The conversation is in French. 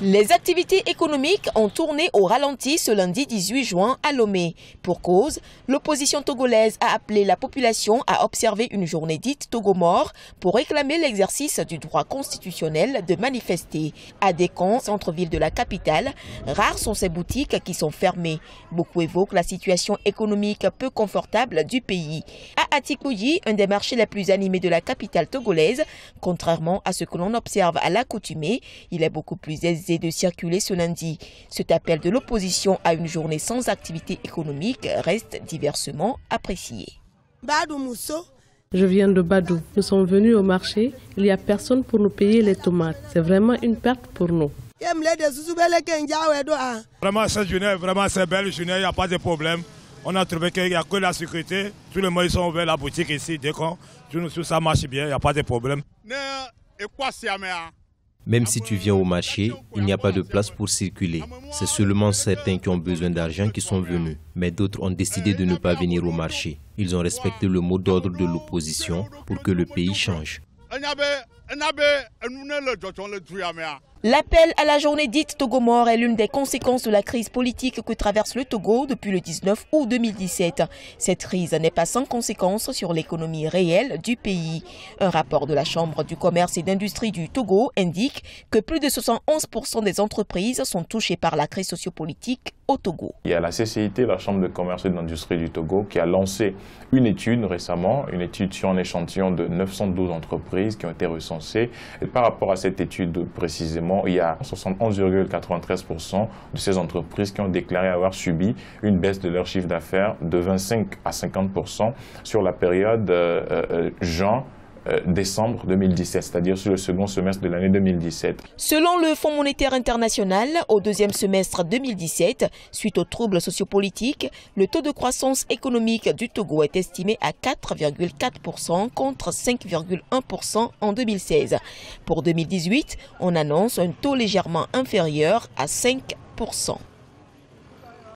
Les activités économiques ont tourné au ralenti ce lundi 18 juin à Lomé. Pour cause, l'opposition togolaise a appelé la population à observer une journée dite Togo-mort pour réclamer l'exercice du droit constitutionnel de manifester. À Décan, centre-ville de la capitale, rares sont ces boutiques qui sont fermées. Beaucoup évoquent la situation économique peu confortable du pays. À Atikoyi, un des marchés les plus animés de la capitale togolaise, contrairement à ce que l'on observe à l'accoutumée, il est beaucoup plus aisé de circuler ce lundi. Cet appel de l'opposition à une journée sans activité économique reste diversement apprécié. Je viens de Badou. Nous sommes venus au marché. Il n'y a personne pour nous payer les tomates. C'est vraiment une perte pour nous. Vraiment, cette journée, c'est belle journée, il n'y a pas de problème. On a trouvé qu'il n'y a que la sécurité. Tous les mois, ils ont ouvert la boutique ici. Dès tout ça marche bien, il n'y a pas de problème. Même si tu viens au marché, il n'y a pas de place pour circuler. C'est seulement certains qui ont besoin d'argent qui sont venus. Mais d'autres ont décidé de ne pas venir au marché. Ils ont respecté le mot d'ordre de l'opposition pour que le pays change. L'appel à la journée dite Togo-mort est l'une des conséquences de la crise politique que traverse le Togo depuis le 19 août 2017. Cette crise n'est pas sans conséquences sur l'économie réelle du pays. Un rapport de la Chambre du commerce et d'industrie du Togo indique que plus de 71% des entreprises sont touchées par la crise sociopolitique au Togo. Il y a la CCIT, la Chambre de commerce et d'industrie du Togo, qui a lancé une étude récemment, une étude sur un échantillon de 912 entreprises qui ont été recensées. Et par rapport à cette étude précisément, il y a 71,93% de ces entreprises qui ont déclaré avoir subi une baisse de leur chiffre d'affaires de 25 à 50% sur la période juin-décembre 2017, c'est-à-dire sur le second semestre de l'année 2017. Selon le Fonds monétaire international, au deuxième semestre 2017, suite aux troubles sociopolitiques, le taux de croissance économique du Togo est estimé à 4,4% contre 5,1% en 2016. Pour 2018, on annonce un taux légèrement inférieur à 5%.